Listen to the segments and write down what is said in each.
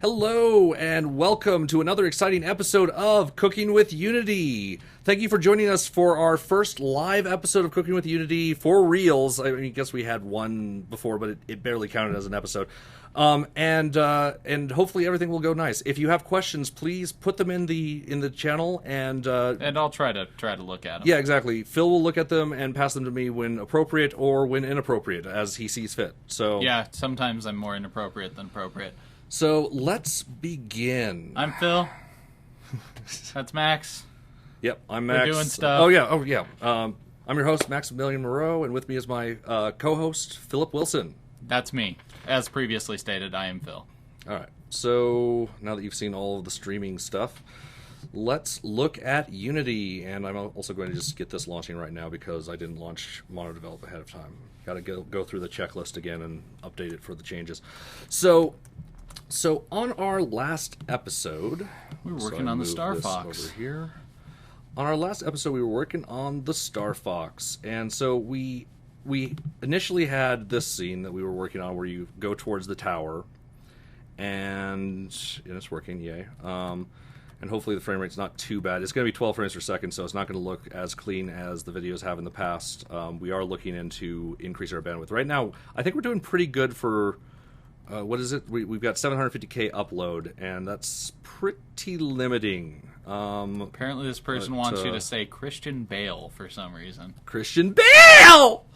Hello and welcome to another exciting episode of Cooking with Unity. Thank you for joining us for our first live episode of Cooking with Unity for reals. I mean, I guess we had one before, but it barely counted as an episode. And hopefully everything will go nice. If you have questions, please put them in the channel and I'll try to look at them. Yeah, exactly. Phil will look at them and pass them to me when appropriate or when inappropriate, as he sees fit. So yeah, sometimes I'm more inappropriate than appropriate. So let's begin. I'm Phil. That's Max. Yep, I'm Max. We're doing stuff. Oh yeah. I'm your host, Maximilian Moreau, and with me is my co-host, Philip Wilson. That's me. As previously stated, I am Phil. All right. So now that you've seen all of the streaming stuff, let's look at Unity. And I'm also going to just get this launching right now because I didn't launch MonoDevelop ahead of time. Got to go through the checklist again and update it for the changes. So on our last episode, we were working on the Star Fox over here. On our last episode, we were working on the Star Fox, and so we initially had this scene that we were working on where you go towards the tower, and it's working, yay. And hopefully the frame rate's not too bad. It's going to be 12 frames per second, so it's not going to look as clean as the videos have in the past. We are looking into increasing our bandwidth. Right now, I think we're doing pretty good for... what is it? We've got 750k upload, and that's pretty limiting. Apparently this person wants you to say Christian Bale for some reason. Christian Bale!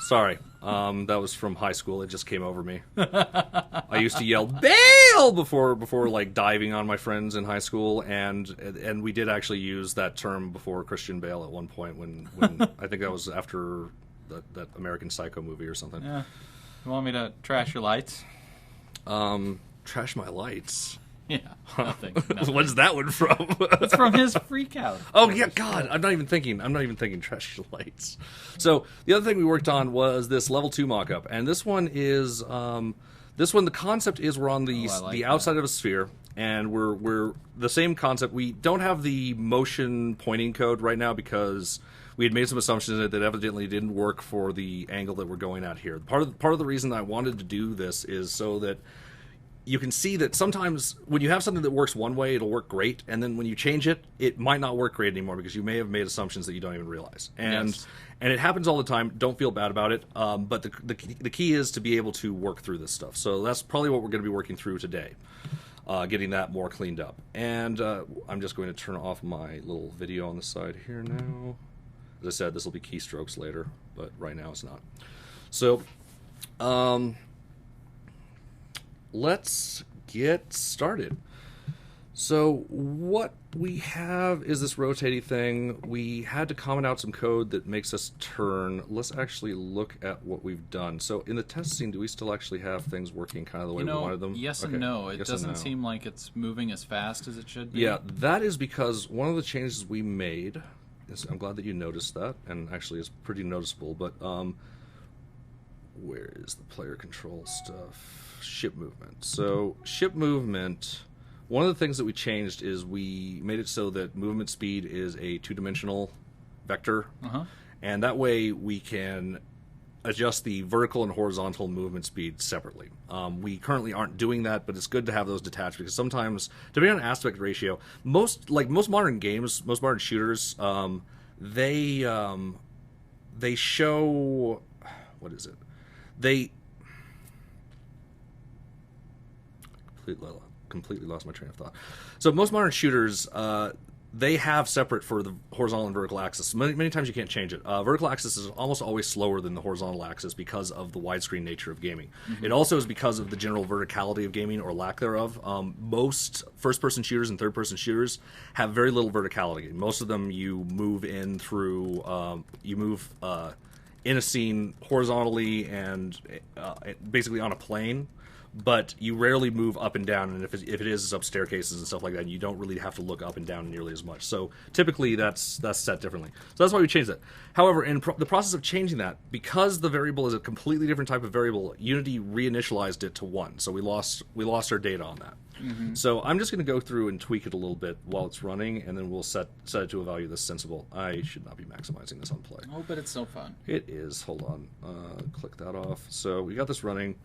Sorry. That was from high school. It just came over me. I used to yell, Bale! before like diving on my friends in high school, and we did actually use that term before Christian Bale at one point when I think that was after that American Psycho movie or something. Yeah. You want me to trash your lights? Trash my lights. Yeah, nothing. What's that one from? It's from his Freak Out. Oh yeah, God, I'm not even thinking trash your lights. So the other thing we worked on was this level 2 mock-up, and this one is the concept is we're on the outside of a sphere, and we're the same concept. We don't have the motion pointing code right now because we had made some assumptions that evidently didn't work for the angle that we're going at here. Part of the reason I wanted to do this is so that you can see that sometimes when you have something that works one way, it'll work great, and then when you change it, it might not work great anymore because you may have made assumptions that you don't even realize. And yes. And it happens all the time. Don't feel bad about it. But the key is to be able to work through this stuff. So that's probably what we're going to be working through today. Getting that more cleaned up. And I'm just going to turn off my little video on the side here now. As I said, this will be keystrokes later, but right now it's not. So, let's get started. So what we have is this rotating thing. We had to comment out some code that makes us turn. Let's actually look at what we've done. So in the test scene, do we still actually have things working kind of the way we wanted them? Yes and no. It doesn't seem like it's moving as fast as it should be. Yeah, that is because one of the changes we made... I'm glad that you noticed that, and actually it's pretty noticeable, but where is the player control stuff? Ship movement. So ship movement, one of the things that we changed is we made it so that movement speed is a two-dimensional vector, and that way we can adjust the vertical and horizontal movement speed separately. We currently aren't doing that, but it's good to have those detached because sometimes, depending on aspect ratio, most modern games, most modern shooters, they show, what is it? They completely lost my train of thought. So most modern shooters, they have separate for the horizontal and vertical axis. Many times you can't change it. Vertical axis is almost always slower than the horizontal axis because of the widescreen nature of gaming. It also is because of the general verticality of gaming or lack thereof. Most first-person shooters and third-person shooters have very little verticality. Most of them you move in through, in a scene horizontally and basically on a plane. But you rarely move up and down, and if it is, it's up staircases and stuff like that, and you don't really have to look up and down nearly as much. So typically that's set differently. So that's why we changed that. However, in the process of changing that, because the variable is a completely different type of variable, Unity reinitialized it to 1. So we lost our data on that. So I'm just going to go through and tweak it a little bit while it's running, and then we'll set it to a value that's sensible. I should not be maximizing this on play. Oh, but it's so fun. It is. Hold on. Click that off. So we got this running.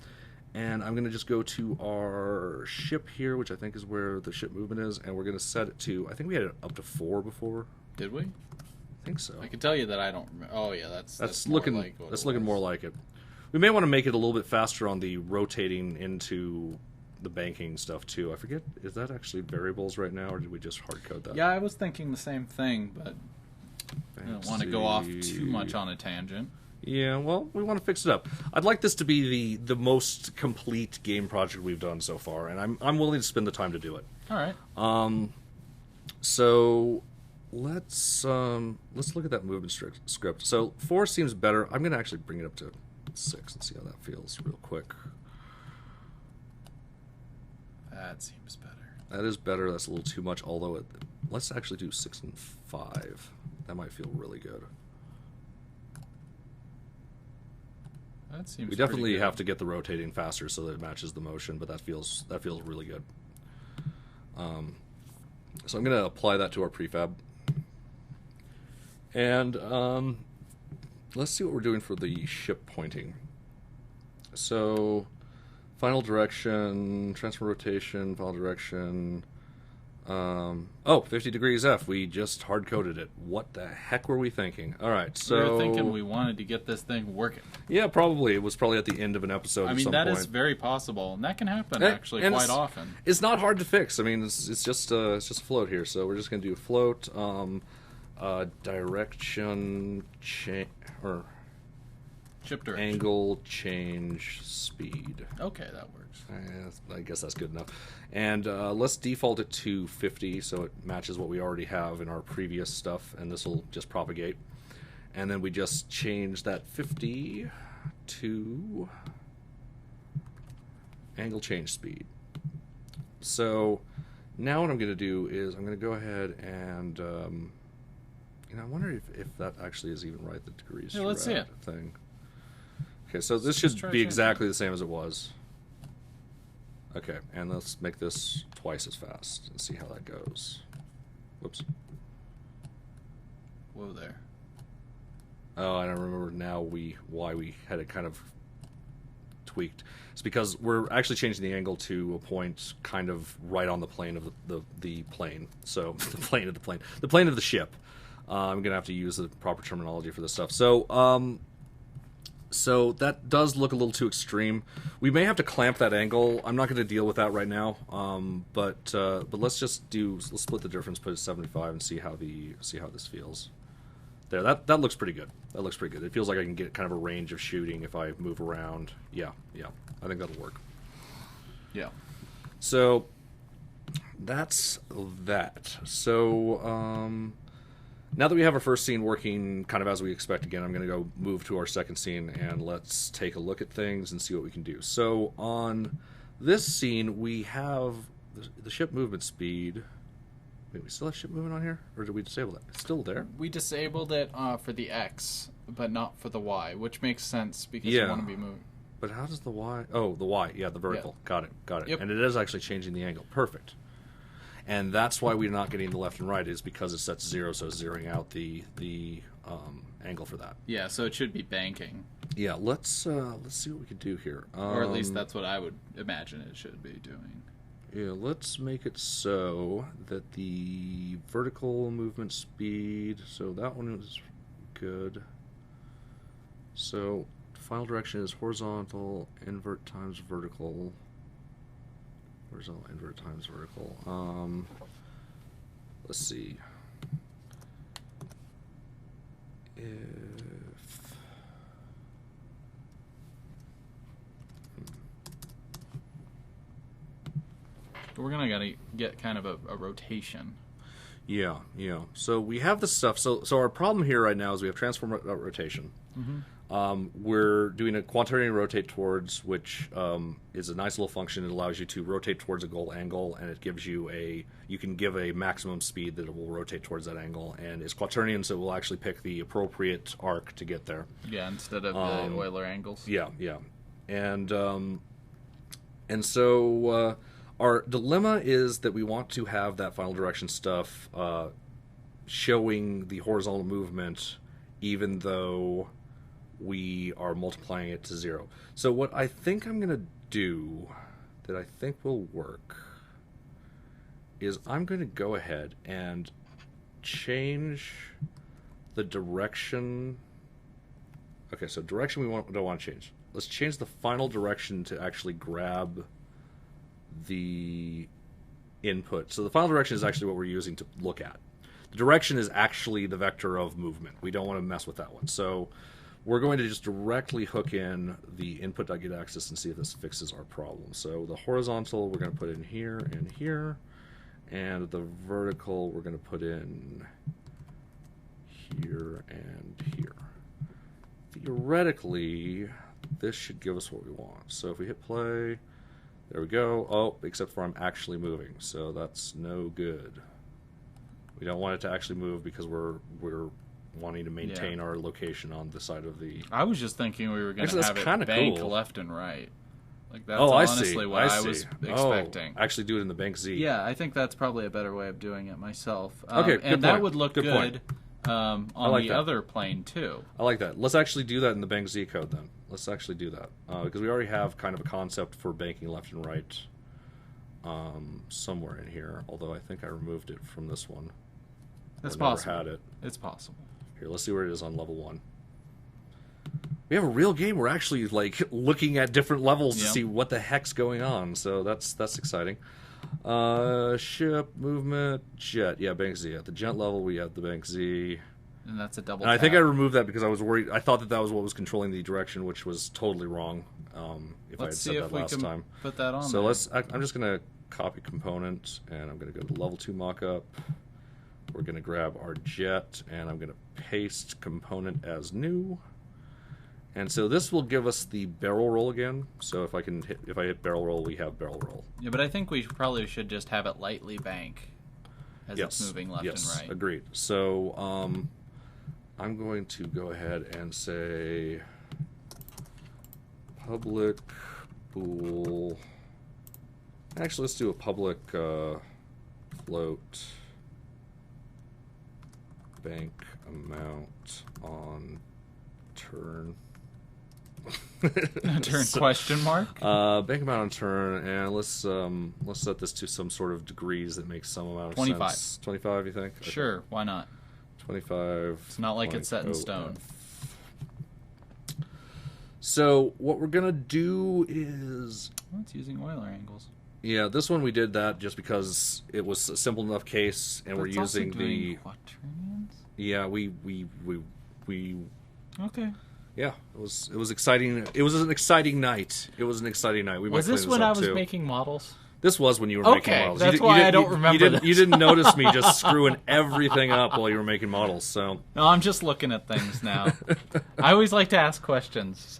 And I'm going to just go to our ship here, which I think is where the ship movement is, and we're going to set it to, I think we had it up to 4 before. Did we? I think so. I can tell you that I don't remember. Oh, yeah, that's looking more like that's looking more like it. We may want to make it a little bit faster on the rotating into the banking stuff, too. I forget, is that actually variables right now, or did we just hard code that? Yeah, I was thinking the same thing, but I don't want to go off too much on a tangent. Yeah, well, we want to fix it up. I'd like this to be the most complete game project we've done so far, and I'm willing to spend the time to do it. All right. So let's look at that movement script. So 4 seems better. I'm going to actually bring it up to 6 and see how that feels real quick. That seems better. That is better. That's a little too much, although let's actually do 6 and 5. That might feel really good. That seems. We definitely have to get the rotating faster so that it matches the motion, but that feels really good. So I'm going to apply that to our prefab, and let's see what we're doing for the ship pointing. So, final direction, transfer rotation, final direction. 50 degrees F. We just hard-coded it. What the heck were we thinking? All right, so... We were thinking we wanted to get this thing working. Yeah, probably. It was probably at the end of an episode I mean, that is very possible, and that can happen, actually, quite often. It's not hard to fix. I mean, it's just a float here, so we're just going to do float, direction change, or... Ship direction. Angle change speed. Okay, that works. I guess that's good enough. And let's default it to 50 so it matches what we already have in our previous stuff, and this will just propagate. And then we just change that 50 to angle change speed. So now what I'm going to do is I'm going to go ahead and I wonder if that actually is even right, the degrees let's see it. Thing. Okay, so this should be exactly the same as it was. Okay, and let's make this twice as fast and see how that goes. Whoops. Whoa there. Oh, I don't remember now why we had it kind of tweaked. It's because we're actually changing the angle to a point kind of right on the plane of the plane. So the plane of the ship. I'm gonna have to use the proper terminology for this stuff. So that does look a little too extreme. We may have to clamp that angle. I'm not going to deal with that right now. But let's split the difference, put it at 75, and see how this feels. There, that looks pretty good. That looks pretty good. It feels like I can get kind of a range of shooting if I move around. Yeah. I think that'll work. Yeah. So that's that. So now that we have our first scene working kind of as we expect again, I'm going to go move to our second scene and let's take a look at things and see what we can do. So on this scene, we have the ship movement speed. Wait, we still have ship movement on here? Or did we disable that? It's still there? We disabled it for the X, but not for the Y, which makes sense because you want to be moving. But how does the Y... Oh, the Y. Yeah, the vertical. Yeah. Got it. Yep. And it is actually changing the angle. Perfect. And that's why we're not getting the left and right, is because it sets 0, so it's zeroing out the angle for that. Yeah, so it should be banking. Yeah, let's see what we can do here. Or at least that's what I would imagine it should be doing. Yeah, let's make it so that the vertical movement speed, so that one is good. So final direction is horizontal, invert times vertical. Horizontal, invert times vertical. Let's see. We're gonna get kind of a rotation. Yeah. So we have this stuff. So our problem here right now is we have transform rotation. Mm-hmm. We're doing a quaternion rotate towards, which is a nice little function. It allows you to rotate towards a goal angle, and it gives you you can give a maximum speed that it will rotate towards that angle. And it's quaternion, so it will actually pick the appropriate arc to get there. Yeah, instead of the Euler angles. Yeah. And so our dilemma is that we want to have that final direction stuff showing the horizontal movement, even though we are multiplying it to 0. So what I think I'm going to do that I think will work is I'm going to go ahead and change the direction. Okay, so direction don't want to change. Let's change the final direction to actually grab the input. So the final direction is actually what we're using to look at. The direction is actually the vector of movement. We don't want to mess with that one. So we're going to just directly hook in the input.getAxis and see if this fixes our problem. So the horizontal we're going to put in here and here, and the vertical we're going to put in here and here. Theoretically, this should give us what we want. So if we hit play, there we go. Oh, except for I'm actually moving, so that's no good. We don't want it to actually move because we're wanting to maintain our location on the side of the... I was just thinking we were going to have it bank left and right. Like that's honestly what I was expecting. Actually do it in the bank Z. Yeah, I think that's probably a better way of doing it myself. Okay, good and point. That would look good I on like the that. other plane too. I like that. Let's actually do that in the bank Z code then. Let's actually do that because we already have kind of a concept for banking left and right somewhere in here. Although I think I removed it from this one. That's possible. possible. Had it. It's possible. Here, let's see where it is on level 1. We have a real game. We're actually like looking at different levels to see what the heck's going on. So that's exciting. Ship, movement, jet. Yeah, bank Z. At the jet level, we have the bank Z. And that's a double And I tap. think I removed that because I was worried. I thought that was what was controlling the direction, which was totally wrong. If I had said that last time. Put that on. So I'm just going to copy component, and I'm going to go to level 2 mockup. We're going to grab our jet, and I'm going to paste component as new. And so this will give us the barrel roll again. So if I hit barrel roll, we have barrel roll. Yeah, but I think we probably should just have it lightly bank as it's moving left and right. Agreed. So I'm going to go ahead and say public bool. Actually, let's do a public float bank amount on turn. Turn question mark? Bank amount on turn, and let's set this to some sort of degrees that makes some amount of 25. sense. 25, you think? Okay. Sure, why not? 25. It's not like it's set in stone. So what we're gonna do is... Well, it's using Euler angles. Yeah, this one we did that just because it was a simple enough case, and But we're it's using also doing quaternions? Yeah, we Okay. Yeah, it was exciting. It was an exciting night. Was this when I was making models? This was when you were making models. That's why I don't remember this. You didn't notice me just screwing everything up while you were making models. So no, I'm just looking at things now. I always like to ask questions.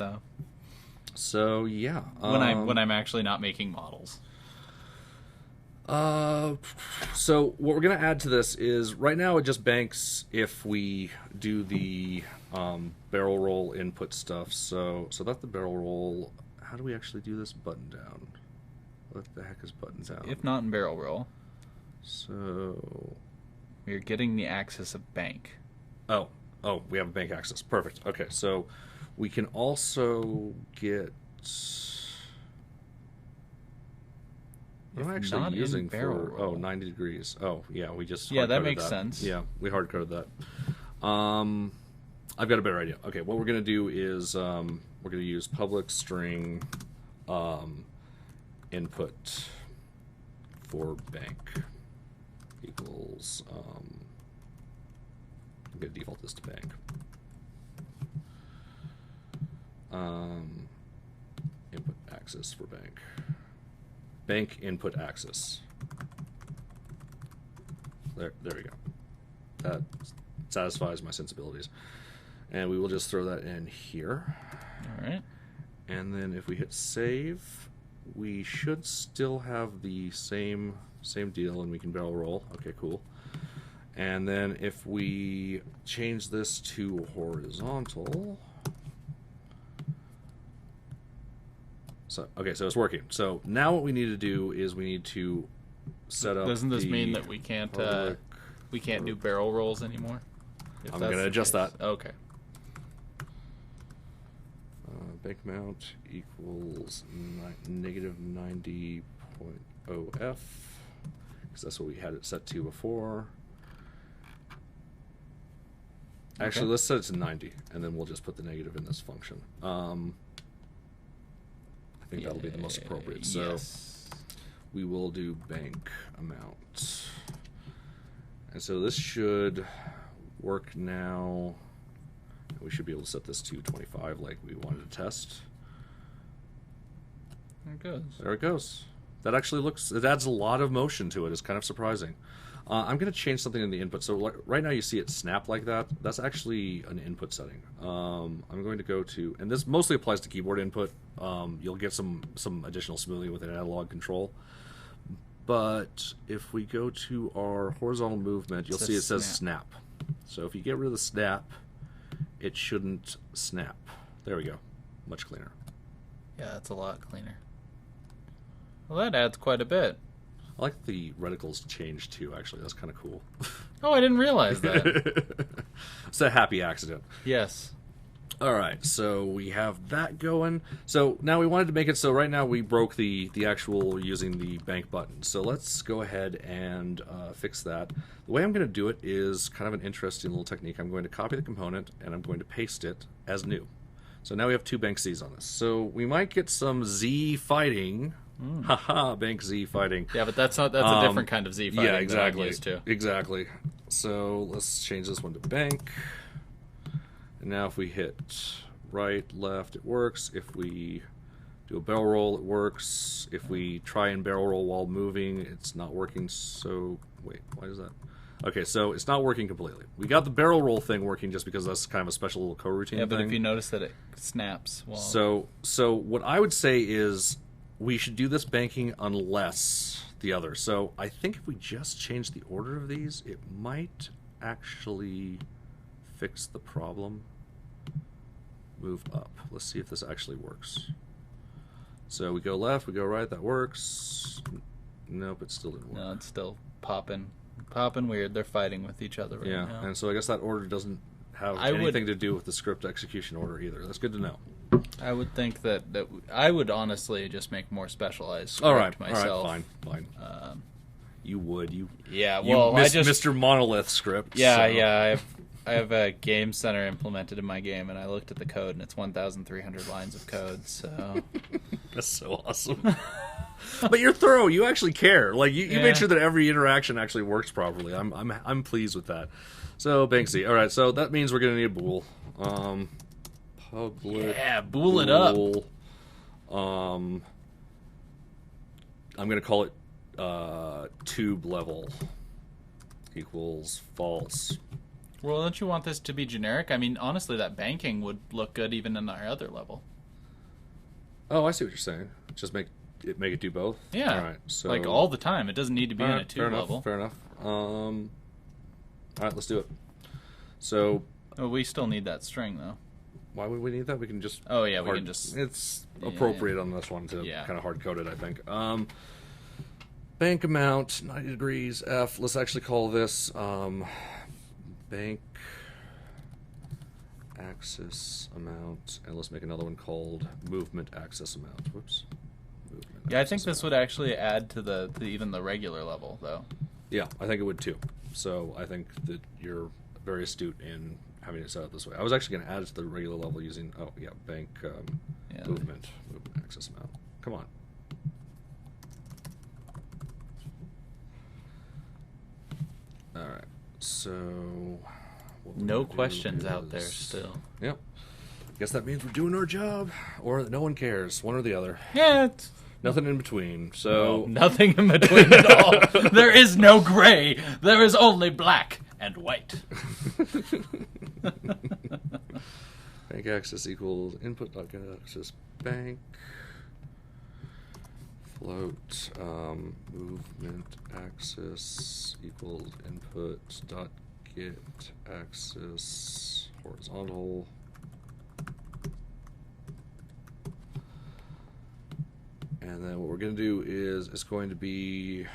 So yeah, when I'm actually not making models. So what we're gonna add to this is right now it just banks if we do the barrel roll input stuff. So that's the barrel roll. How do we actually do this button down? What the heck is button down? If not in barrel roll. So we're getting the axis of bank. Oh, we have a bank axis. Perfect. Okay, so we can also get. What am I actually using for 90 degrees? Oh, yeah, we just that makes sense. Yeah, we hard coded that. I've got a better idea. Okay, what we're going to do is we're going to use public string input for bank equals I'm going to default this to bank. Input axis for bank. Bank input axis. There we go. That satisfies my sensibilities. And we will just throw that in here. All right. And then if we hit save, we should still have the same deal, and we can barrel roll. Okay, cool. And then if we change this to horizontal... So it's working. So now what we need to do is we need to set up. Doesn't this mean that we can't do barrel rolls anymore? I'm going to adjust that. Okay. bank amount equals negative 90.0f, because that's what we had it set to before. Actually, let's set it to 90, and then we'll just put the negative in this function. I think that'll be the most appropriate. So we will do bank amount. And so this should work now. We should be able to set this to 25 like we wanted to test. There it goes. There it goes. That actually looks, it adds a lot of motion to it. It's kind of surprising. I'm going to change something in the input. So right now you see it snap like that. That's actually an input setting. I'm going to go to, and this mostly applies to keyboard input. You'll get some additional smoothing with an analog control. But if we go to our horizontal movement, you'll see it says snap. So if you get rid of the snap, it shouldn't snap. There we go. Much cleaner. Yeah, it's a lot cleaner. Well, that adds quite a bit. I like the reticles change too, actually. That's kind of cool. Oh, I didn't realize that. It's a happy accident. Yes. All right, so we have that going. So now we wanted to make it so right now we broke the actual using the bank button. So let's go ahead and fix that. The way I'm going to do it is kind of an interesting little technique. I'm going to copy the component and I'm going to paste it as new. So now we have two bank Z's on this. So we might get some Z fighting. Haha, bank Z fighting. Yeah, but that's a different kind of Z fighting. Yeah, exactly. That I'm used to. Exactly. So let's change this one to bank. And now if we hit right, left, it works. If we do a barrel roll, it works. If we try and barrel roll while moving, it's not working. So wait, why is that? Okay, so it's not working completely. We got the barrel roll thing working just because that's kind of a special little coroutine thing. Yeah, but if you notice that it snaps. While... So what I would say is we should do this banking unless the other. So I think if we just change the order of these, it might actually fix the problem. Move up. Let's see if this actually works. So we go left, we go right, that works. Nope, it still didn't work. No, it's still popping weird. They're fighting with each other right now. And so I guess that order doesn't have anything to do with the script execution order either. That's good to know. I would think that I would honestly just make more specialized script myself. All right, fine. You would. Mr. Monolith script. Yeah, so. yeah. I have a game center implemented in my game, and I looked at the code, and it's 1,300 lines of code. So that's so awesome. But you're thorough. You actually care. Like you made sure that every interaction actually works properly. I'm pleased with that. So Banksy. All right. So that means we're gonna need a bool. Public. Yeah, bool it up. I'm gonna call it tube level equals false. Well, don't you want this to be generic? I mean, honestly, that banking would look good even in our other level. Oh, I see what you're saying. Just make it do both? Yeah. All right. So, like all the time. It doesn't need to be in a tube level. Fair enough. All right, let's do it. So... Oh, we still need that string, though. Why would we need that? We can just... Oh, yeah, we can just... It's appropriate on this one to kind of hard-code it, I think. Bank amount, 90 degrees, F. Let's actually call this... bank axis amount, and let's make another one called movement axis amount. Whoops. I think this would actually add to even the regular level, though. Yeah, I think it would too. So I think that you're very astute in having it set up this way. I was actually going to add it to the regular level using bank movement axis amount. Come on. All right. So, no questions out there still. Yep. Guess that means we're doing our job, or that no one cares, one or the other. Yeah. Nothing in between. So nothing in between at all. There is no gray. There is only black and white. Bank axis equals input.getAxis bank. Float movement axis equals input dot get axis horizontal. And then what we're going to do is it's going to be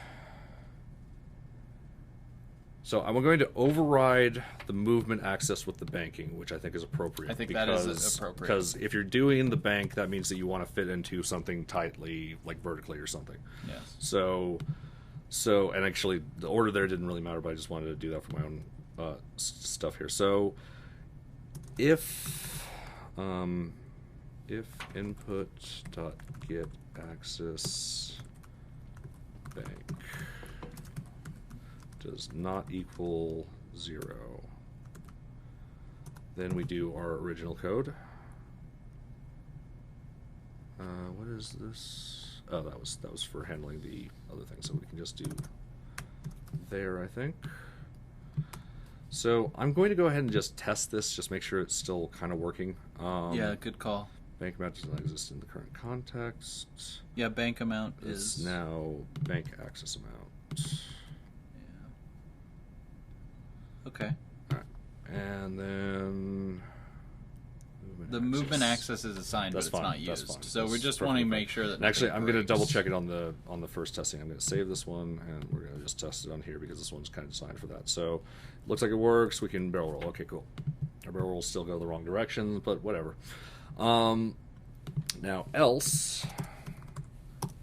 So I'm going to override the movement access with the banking, which I think is appropriate. I think that is appropriate. Because if you're doing the bank, that means that you want to fit into something tightly, like vertically or something. Yes. So, and actually, the order there didn't really matter, but I just wanted to do that for my own stuff here. So, if input dot get access bank does not equal 0, then we do our original code. What is this? Oh, that was for handling the other thing, so we can just do there, I think. So I'm going to go ahead and just test this, just make sure it's still kind of working. Yeah, good call. Bank amount does not exist in the current context. Yeah, bank amount It's is now bank access amount. Okay. All right. And then the movement access is assigned, That's but it's fine. not That's used. fine. So That's we're just perfectly wanting to fine. make sure that. And actually, I'm going to breaks. double check it on the first testing. I'm going to save this one, and we're going to just test it on here because this one's kind of designed for that. So looks like it works. We can barrel roll. Okay, cool. Our barrel rolls still go the wrong direction, but whatever. Now else,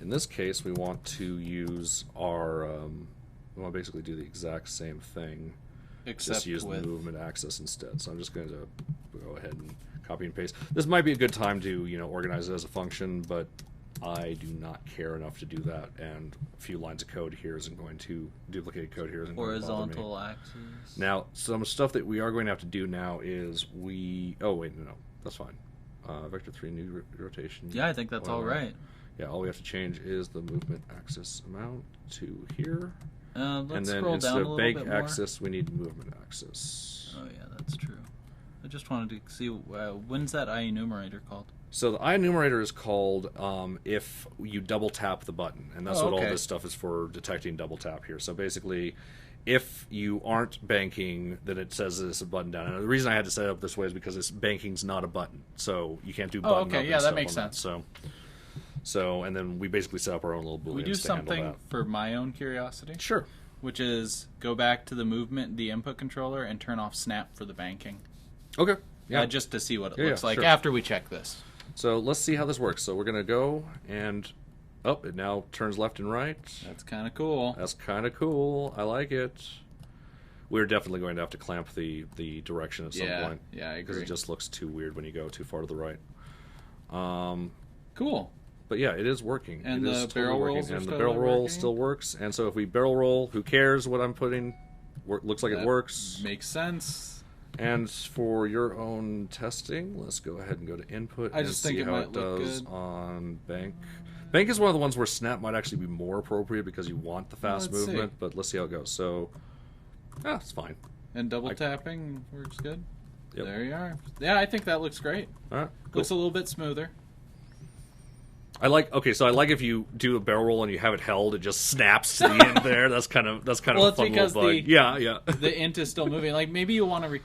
in this case, we want to use our. We want to basically do the exact same thing. Except just use with the movement access instead. So I'm just going to go ahead and copy and paste. This might be a good time to organize it as a function, but I do not care enough to do that. And a few lines of code here isn't going to duplicate code here isn't going to bother me. horizontal axis. Now, some stuff that we are going to have to do now is oh wait, no, that's fine. Vector 3 new rotation. Yeah, I think that's all right. Yeah, all we have to change is the movement axis amount to here. Let's and then scroll instead down a of little bank bit more. axis, we need movement axis. Oh yeah, that's true. I just wanted to see when's that IEnumerator called? So the IEnumerator is called if you double tap the button, and that's what all this stuff is for, detecting double tap here. So basically, if you aren't banking, then it says it's a button down. And the reason I had to set it up this way is because banking's not a button, so you can't do button up. Okay, yeah, that makes sense. So, and then we basically set up our own little booleans We do to handle something that. for my own curiosity. Sure. Which is go back to the movement, the input controller, and turn off snap for the banking. Okay. Yeah. Just to see what it looks like sure. after we check this. So let's see how this works. So we're going to go and... Oh, it now turns left and right. That's kind of cool. That's kind of cool. I like it. We're definitely going to have to clamp the direction at some point. Yeah, I agree. Because it just looks too weird when you go too far to the right. Cool. But yeah, it is working. And it the is barrel totally rolls working. are And the still barrel roll working? still works. And so if we barrel roll, who cares what I'm putting? Looks like it works. Makes sense. And for your own testing, let's go ahead and go to input I just think see it how might it look does good. on bank. Bank is one of the ones where snap might actually be more appropriate because you want the fast Let's movement, see. but let's see how it goes. So, it's fine. And double tapping works good. Yep. There you are. Yeah, I think that looks great. All right, cool. Looks a little bit smoother. I like if you do a barrel roll and you have it held, it just snaps to the end there. That's kind of Well, a fun it's because little bug. Yeah. The int is still moving. Like maybe you want to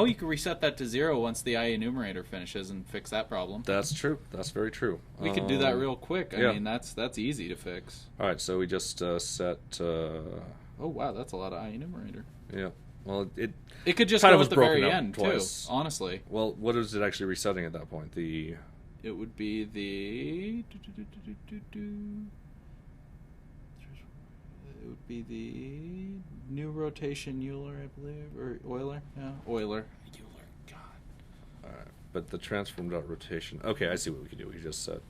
you can reset that to 0 once the IEnumerator finishes and fix that problem. That's true. That's very true. We could do that real quick. I yeah. mean, that's easy to fix. All right, so we just set. Oh wow, that's a lot of IEnumerator. Yeah. Well, it could just kind go of was at the broken very up end twice. too. Honestly, Well, what is it actually resetting at that point? it would be the. It would be the new rotation Euler, I believe, or Euler. Yeah, Euler. Euler. God. All right, but the transform dot rotation. Okay, I see what we can do. We just set.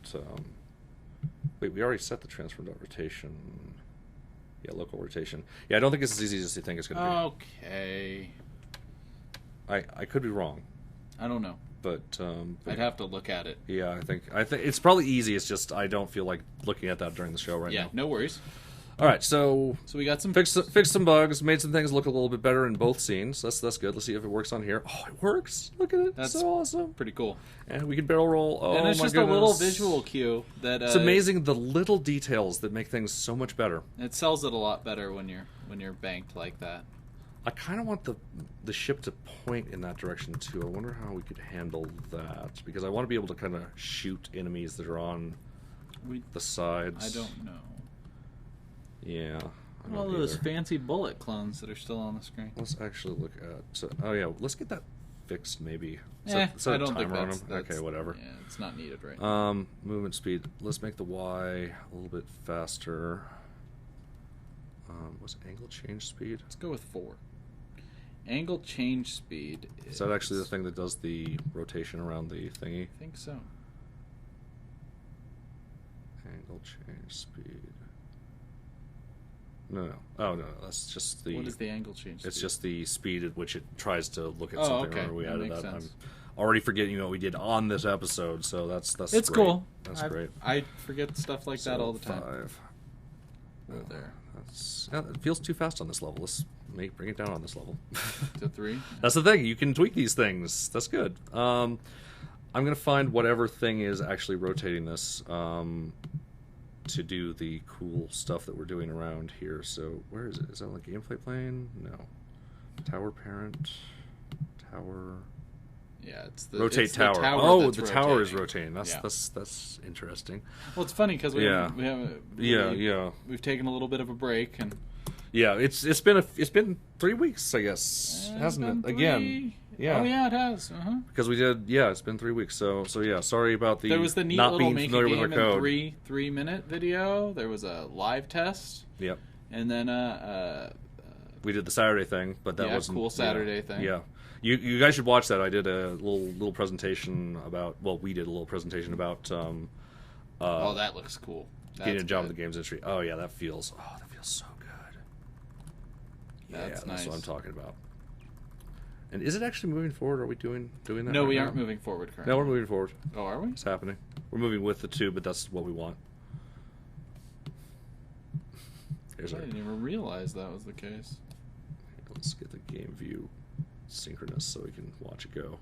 Wait, we already set the transform dot rotation. Yeah, local rotation. Yeah, I don't think it's as easy as you think it's going to Okay. be. I could be wrong, I don't know. but I'd have to look at it. yeah, I think it's probably easy. It's just I don't feel like looking at that during the show right Yeah, now. no worries. All right, so So we got some. fixed some bugs, made some things look a little bit better in both scenes. That's good. Let's see if it works on here. Oh, it works! Look at it. That's so awesome. Pretty cool. And we can barrel roll. Oh And it's my just goodness. a little visual cue that It's amazing the little details that make things so much better. It sells it a lot better when you're banked like that. I kind of want the ship to point in that direction too. I wonder how we could handle that because I want to be able to kind of shoot enemies that are on the sides. I don't know. Yeah. All those fancy bullet clones that are still on the screen. Let's actually look at... So, oh, yeah. Let's get that fixed, maybe. I Set a don't think timer on that's... them. Okay, whatever. Yeah, it's not needed right now. Movement speed. Let's make the Y a little bit faster. What's angle change speed? Let's go with 4. Angle change speed is that actually the thing that does the rotation around the thingy? I think so. Angle change speed. No. Oh, no. That's just the... What is the angle change speed? It's just the speed at which it tries to look at something. Okay. Remember we added that. Sense. I'm already forgetting what we did on this episode, so that's it's great. Cool. That's great. I forget stuff like that all the time. 5. Right there. It feels too fast on this level. Let's bring it down on this level. To 3? That's the thing. You can tweak these things. That's good. I'm going to find whatever thing is actually rotating this to do the cool stuff that we're doing around here. So where is it? Is that on the gameplay plane? No. Tower parent. Tower. Yeah, it's the rotate it's tower. The tower oh, that's the rotating. tower is rotating. That's yeah. that's interesting. Well, it's funny because we haven't we've taken a little bit of a break and it's been 3 weeks, I guess, hasn't it? Again, yeah. Oh yeah, it has. Because we did. Yeah, it's been 3 weeks. So yeah. Sorry about the there was the neat not little being make familiar a game with our code. in 3-minute video. There was a live test. Yep. And then we did the Saturday thing, but that wasn't cool Saturday thing. Yeah. You guys should watch that. I did a little presentation about. Well, we did a little presentation about. Oh, that looks cool. Getting a job in the games industry. Oh yeah, that feels so good. That's nice. That's what I'm talking about. And is it actually moving forward? Are we doing that? No, right we now? aren't moving forward currently. No, we're moving forward. Oh, are we? It's happening. We're moving with the 2, but that's what we want. I didn't even realize that was the case. Let's get the game view synchronous so we can watch it go.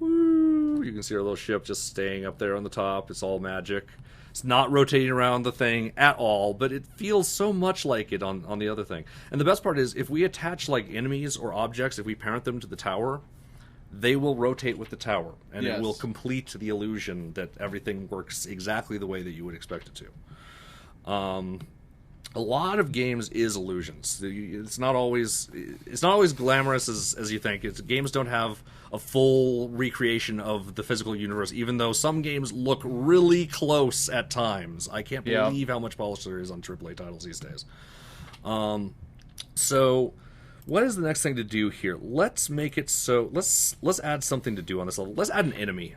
Woo! You can see our little ship just staying up there on the top. It's all magic. It's not rotating around the thing at all, but it feels so much like it on the other thing. And the best part is, if we attach like enemies or objects, if we parent them to the tower, they will rotate with the tower, and it will complete the illusion that everything works exactly the way that you would expect it to. A lot of games is illusions. It's not always glamorous as you think. Games don't have a full recreation of the physical universe, even though some games look really close at times. I can't believe how much polish there is on AAA titles these days. So what is the next thing to do here? Let's make it so let's add something to do on this level. Let's add an enemy.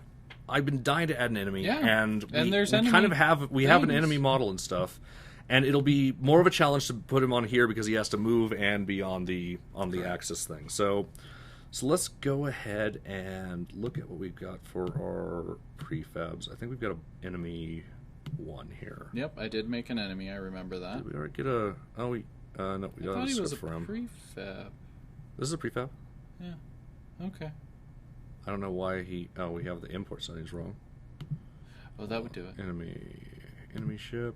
I've been dying to add an enemy, and we kind of have an enemy model and stuff. And it'll be more of a challenge to put him on here because he has to move and be on the axis thing. So let's go ahead and look at what we've got for our prefabs. I think we've got an enemy 1 here. Yep, I did make an enemy. I remember that. Did we already get a? Oh, we no, we got a from. Prefab. This is a prefab. Yeah. Okay. I don't know why he. Oh, we have the import settings wrong. Oh, that would do it. Enemy ship.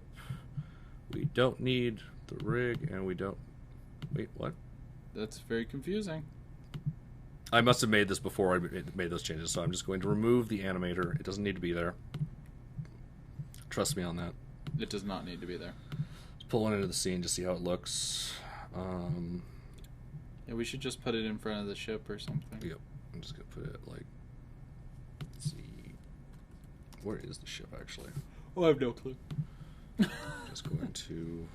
We don't need the rig, and we don't... Wait, what? That's very confusing. I must have made this before I made those changes, so I'm just going to remove the animator. It doesn't need to be there. Trust me on that. It does not need to be there. Let's pull one into the scene to see how it looks. Yeah, we should just put it in front of the ship or something. Yep. I'm just going to put it, like... Let's see... Where is the ship, actually? Oh, I have no clue. Just going to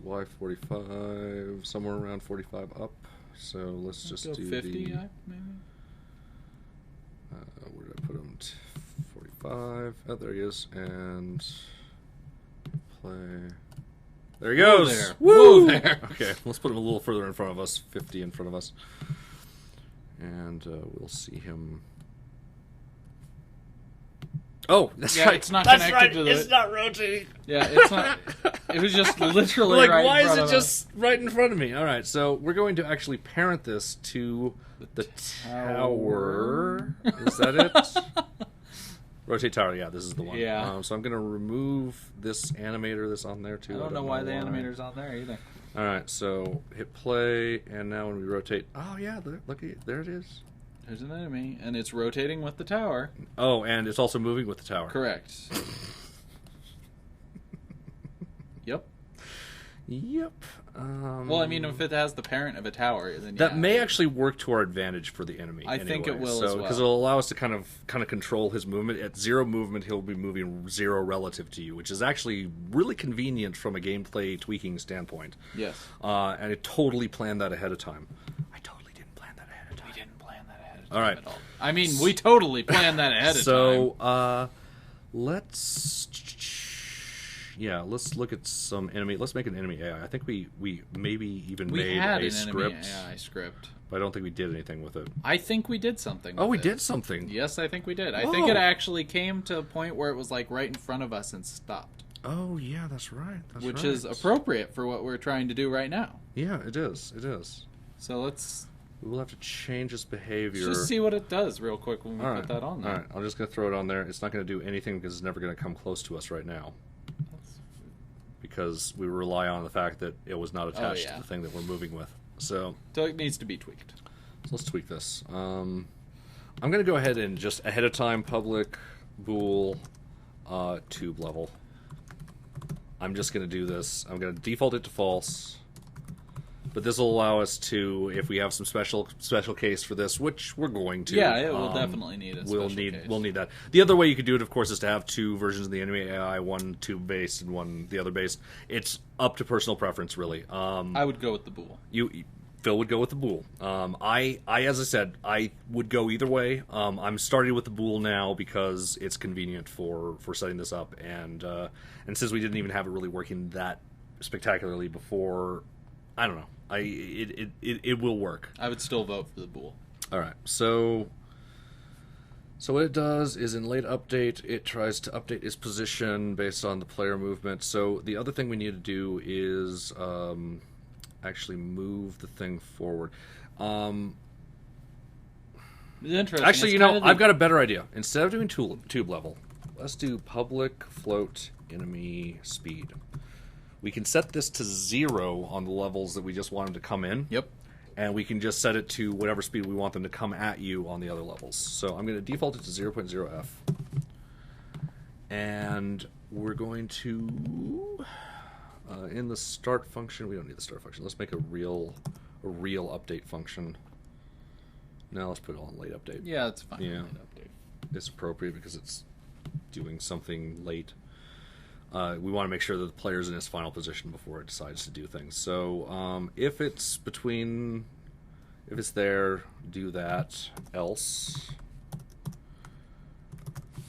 Y45, somewhere around 45 up. So let's just do 50 the... up, maybe? Where did I put him? 45. Oh, there he is. And play. There he goes. There. Woo! Whoa there. Okay, let's put him a little further in front of us. 50 in front of us. And we'll see him... Oh, that's right. It's not connected to the... It's not rotating. Yeah, it's not... It was just literally like, right why in front is it of just right in front of me? All right, so we're going to actually parent this to the tower. Is that it? Rotate tower, yeah, this is the one. Yeah. So I'm going to remove this animator that's on there, too. I don't know why the animator's on there, either. All right, so hit play, and now when we rotate... Oh, yeah, look, there it is. There's an enemy, and it's rotating with the tower. Oh, and it's also moving with the tower. Correct. Yep. Yep. Well, I mean, if it has the parent of a tower, then that may actually work to our advantage for the enemy. I think it will as well. Because it'll allow us to kind of control his movement. At 0 movement, he'll be moving 0 relative to you, which is actually really convenient from a gameplay tweaking standpoint. Yes. And it totally planned that ahead of time. I totally didn't plan that ahead of time. We didn't plan that ahead of time all right. at all. I mean, we totally planned that ahead of time. So, let's... Yeah, let's look at some enemy. Let's make an enemy AI. I think we maybe even made a script. Enemy AI script. But I don't think we did anything with it. I think we did something. Oh, we did something. Yes, I think we did. I think it actually came to a point where it was like right in front of us and stopped. Oh, yeah, that's right. Which is appropriate for what we're trying to do right now. Yeah, it is. It is. So let's... We will have to change its behavior. Let's just see what it does real quick when we put that on there. All right, I'm just going to throw it on there. It's not going to do anything because it's never going to come close to us right now. Because we rely on the fact that it was not attached to the thing that we're moving with. So it needs to be tweaked. So let's tweak this. I'm going to go ahead and just ahead of time public bool tube level. I'm just going to do this. I'm going to default it to false. But this will allow us to, if we have some special case for this, which we're going to. Yeah, it will definitely need a special case. We'll need that. The other way you could do it, of course, is to have 2 versions of the enemy AI, one tube-based and one the other based. It's up to personal preference, really. I would go with the bool. Phil would go with the bool. I, as I said, I would go either way. I'm starting with the bool now because it's convenient for setting this up, and since we didn't even have it really working that spectacularly before, I don't know. It will work. I would still vote for the bool. All right. So what it does is in late update, it tries to update its position based on the player movement. So the other thing we need to do is actually move the thing forward. Interesting. Actually, I've got a better idea. Instead of doing tube level, let's do public float enemy speed. We can set this to 0 on the levels that we just want them to come in. Yep. And we can just set it to whatever speed we want them to come at you on the other levels. So I'm going to default it to 0.0f. And we're going to, in the start function, we don't need the start function. Let's make a real update function. Now let's put it on late update. Yeah, that's fine. Yeah, late update. It's appropriate because it's doing something late. We want to make sure that the player's in his final position before it decides to do things. So if it's there, do that. Else,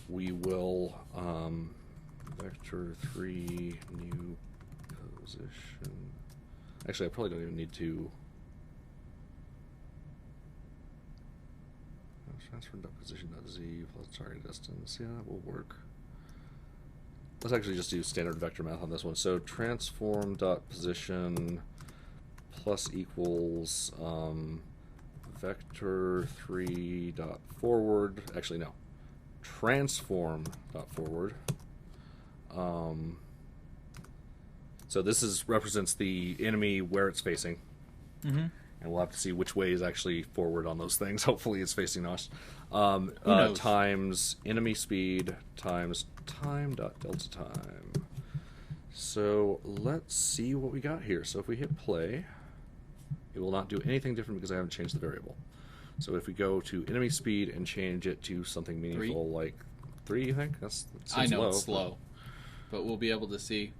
we will vector 3 new position. Actually, I probably don't even need to. Transfer position.z plus target distance. Yeah, that will work. Let's actually just do standard vector math on this one. So transform.position plus equals vector 3.forward. Actually, no. Transform.forward. So this represents the enemy where it's facing. Mm-hmm. And we'll have to see which way is actually forward on those things. Hopefully it's facing us. Times enemy speed times time.delta time. So let's see what we got here. So if we hit play, it will not do anything different because I haven't changed the variable. So if we go to enemy speed and change it to something meaningful like 3, you think? That I know it's slow, but we'll be able to see.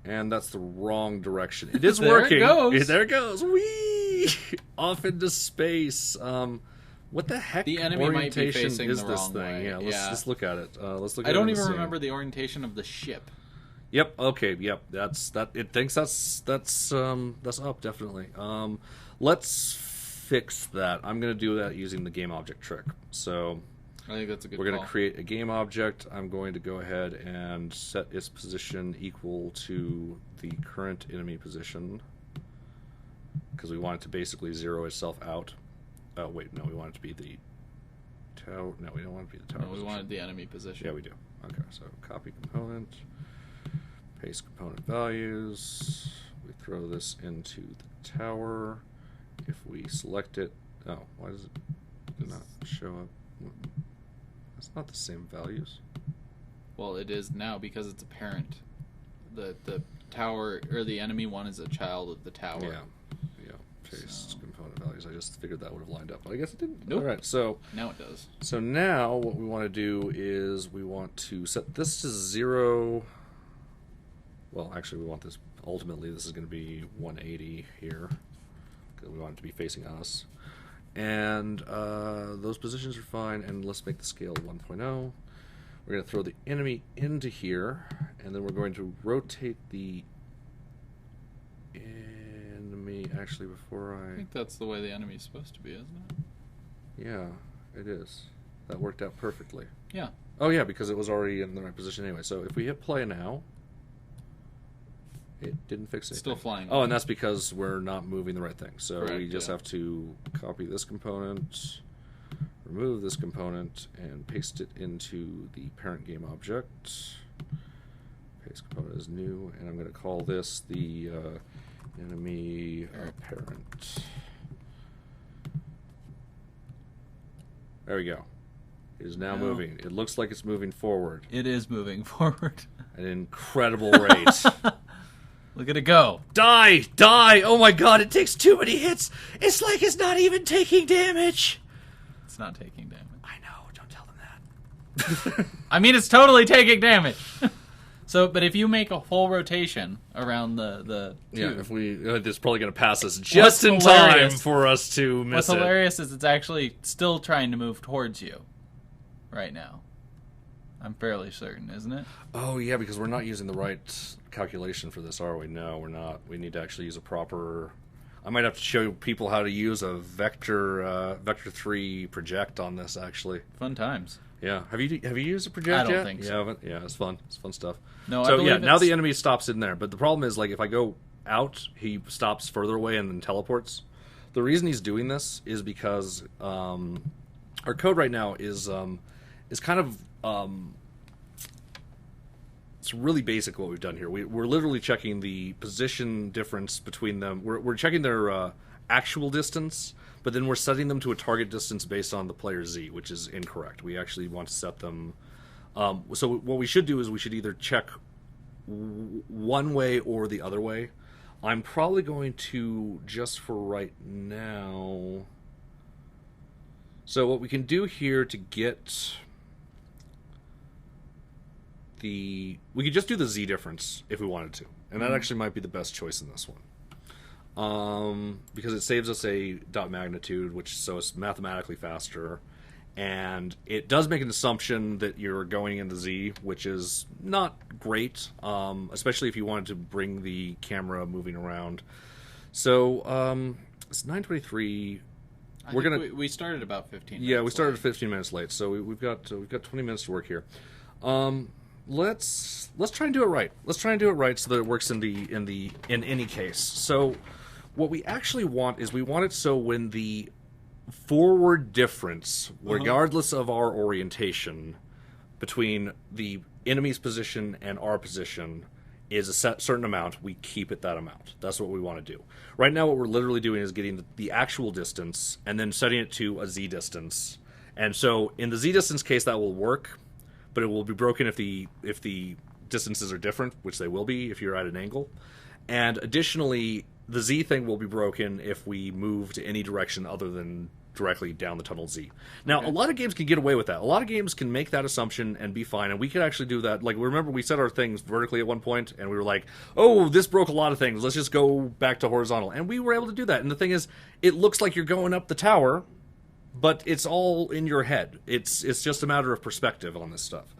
And that's the wrong direction. It is there working. It goes. There it goes. Whee! Off into space. What the heck the enemy orientation might be facing is the this wrong thing? way. Yeah, let's look at it. Let's look. I don't even remember the orientation of the ship. Yep. Okay. Yep. That's that. It thinks that's up definitely. Let's fix that. I'm gonna do that using the game object trick. So I think that's a good. We're gonna create a game object. I'm going to go ahead and set its position equal to the current enemy position because we want it to basically zero itself out. Oh, wait, no, we want it to be the tower. No, we don't want it to be the tower. No, we wanted the enemy position. Yeah, we do. Okay, so copy component, paste component values. We throw this into the tower. If we select it, oh, why does it not show up? That's not the same values. Well, it is now because it's a parent. The tower or the enemy one is a child of the tower. Yeah. Chase component values. I just figured that would have lined up, but I guess it didn't. Nope. All right, so now it does. So now what we want to do is we want to set this to 0. Well, actually, we want this. Ultimately, this is going to be 180 here because we want it to be facing us. And those positions are fine. And let's make the scale 1.0. We're going to throw the enemy into here, and then we're going to rotate the enemy. Actually, before I think that's the way the enemy's supposed to be, isn't it? Yeah, it is. That worked out perfectly. Yeah. Oh, yeah, because it was already in the right position anyway. So if we hit play now, it didn't fix anything. Still flying. Oh, and that's because we're not moving the right thing. So Correct, we just have to copy this component, remove this component, and paste it into the parent game object. Paste component is new, and I'm going to call this the enemy parent. There we go. It is now moving. It looks like it's moving forward. It is moving forward. At an incredible rate. Look at it go. Die! Die! Oh my god, it takes too many hits! It's like it's not even taking damage! It's not taking damage. I know, don't tell them that. I mean, it's totally taking damage. So, but if you make a full rotation around the yeah, tube, if we... it's probably going to pass us just in time for us to miss what's hilarious is it's actually still trying to move towards you right now. I'm fairly certain, isn't it? Oh, yeah, because we're not using the right calculation for this, are we? No, we're not. We need to actually use a proper... I might have to show people how to use a Vector 3 project on this, actually. Fun times. Yeah. Have you used a project yet? I don't think so. You haven't? Yeah, it's fun. It's fun stuff. No, so, I believe now the enemy stops in there. But the problem is, like, if I go out, he stops further away and then teleports. The reason he's doing this is because our code right now is kind of... it's really basic what we've done here. We're literally checking the position difference between them. We're checking their actual distance, but then we're setting them to a target distance based on the player Z, which is incorrect. We actually want to set them... so what we should do is we should either check one way or the other way. I'm probably going to, just for right now... So what we can do here to get... we could just do the Z difference if we wanted to, and that actually might be the best choice in this one, because it saves us a dot magnitude, so it's mathematically faster, and it does make an assumption that you're going into Z, which is not great, especially if you wanted to bring the camera moving around. So it's 9:23. We started about 15 minutes Yeah, we started late. 15 minutes late, so we've got 20 minutes to work here. Let's try and do it right. Let's try and do it right so that it works in any case. So what we actually want is we want it so when the forward difference, regardless of our orientation, between the enemy's position and our position is a certain amount, we keep it that amount. That's what we want to do. Right now what we're literally doing is getting the actual distance and then setting it to a Z distance. And so in the Z distance case that will work, but it will be broken if the distances are different, which they will be if you're at an angle. And additionally, the Z thing will be broken if we move to any direction other than directly down the tunnel Z. Now, a lot of games can get away with that. A lot of games can make that assumption and be fine, and we could actually do that. Like, remember we set our things vertically at one point, and we were like, oh, this broke a lot of things. Let's just go back to horizontal. And we were able to do that. And the thing is, it looks like you're going up the tower, but it's all in your head. It's just a matter of perspective on this stuff.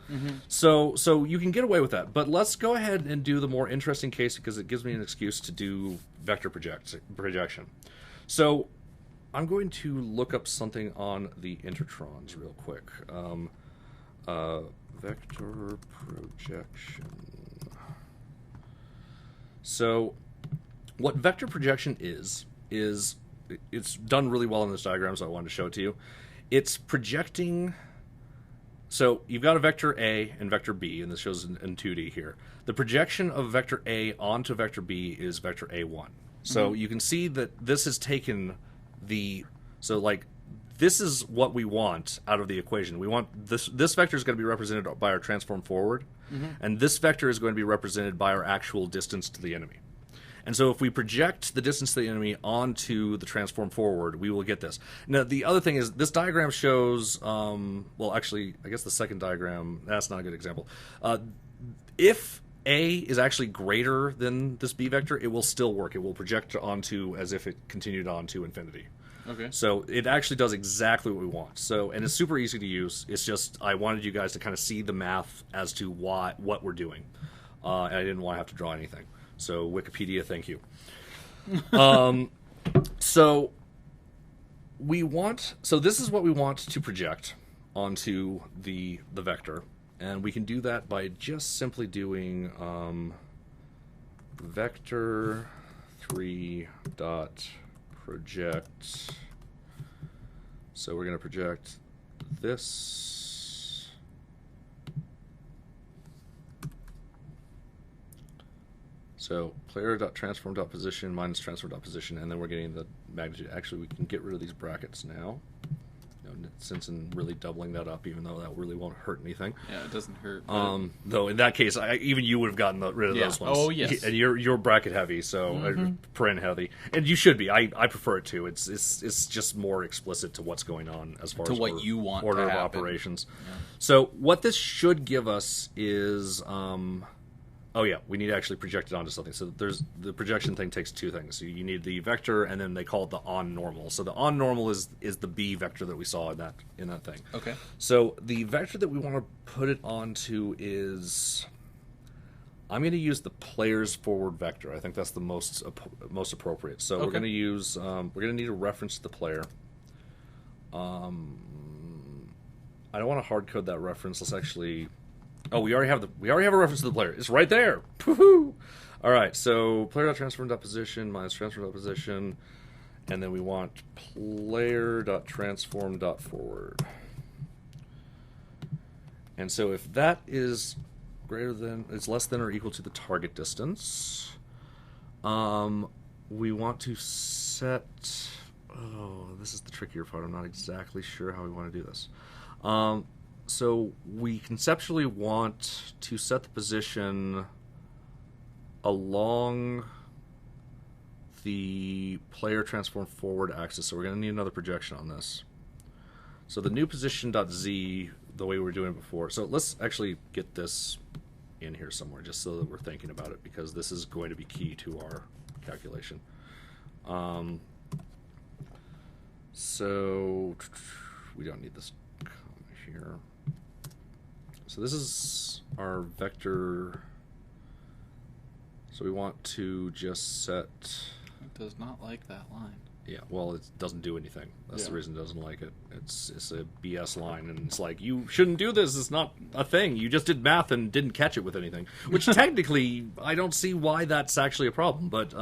So you can get away with that. But let's go ahead and do the more interesting case because it gives me an excuse to do vector projection. So I'm going to look up something on the Intertrons real quick. Vector projection. So what vector projection is it's done really well in this diagram, so I wanted to show it to you. It's projecting... So you've got a vector A and vector B, and this shows in 2D here. The projection of vector A onto vector B is vector A1. So you can see that this has taken the... So, like, this is what we want out of the equation. We want this vector is going to be represented by our transform forward, and this vector is going to be represented by our actual distance to the enemy. And so if we project the distance to the enemy onto the transform forward, we will get this. Now, the other thing is this diagram shows, well, actually, I guess the second diagram, that's not a good example. If A is actually greater than this B vector, it will still work. It will project onto as if it continued on to infinity. Okay. So it actually does exactly what we want. So, and it's super easy to use. It's just I wanted you guys to kind of see the math as to what we're doing. And I didn't want to have to draw anything. So Wikipedia, thank you. So this is what we want to project onto the vector, and we can do that by just simply doing vector 3 dot project. So we're going to project this. So player.transform.position minus transform.position, and then we're getting the magnitude. Actually, we can get rid of these brackets now. No sense in really doubling that up, even though that really won't hurt anything. Yeah, it doesn't hurt. Though in that case, even you would have gotten rid of those ones. Oh, yes. And you're bracket heavy, so paren heavy, and you should be. I prefer it too. It's just more explicit to what's going on as far as what you want order to of happen. operations. Yeah. So what this should give us is. Oh yeah, we need to actually project it onto something. So the projection thing takes two things. So you need the vector, and then they call it the on normal. So the on normal is the B vector that we saw in that thing. Okay. So the vector that we want to put it onto is, I'm going to use the player's forward vector. I think that's the most appropriate. So we're going to use we're going to need a reference to the player. I don't want to hard code that reference. Let's actually. Oh, we already have a reference to the player. It's right there. Woohoo! All right, so player.transform.position minus transform.position, and then we want player.transform.forward. And so if that is it's less than or equal to the target distance, we want to set. Oh, this is the trickier part. I'm not exactly sure how we want to do this. So we conceptually want to set the position along the player transform forward axis. So we're going to need another projection on this. So the new position.z, the way we were doing it before. So let's actually get this in here somewhere just so that we're thinking about it, because this is going to be key to our calculation. So we don't need this comma here. So this is our vector. So we want to just set. It does not like that line. Yeah, well, it doesn't do anything. That's the reason it doesn't like it. It's a BS line, and it's like, you shouldn't do this. It's not a thing. You just did math and didn't catch it with anything. Which technically, I don't see why that's actually a problem. But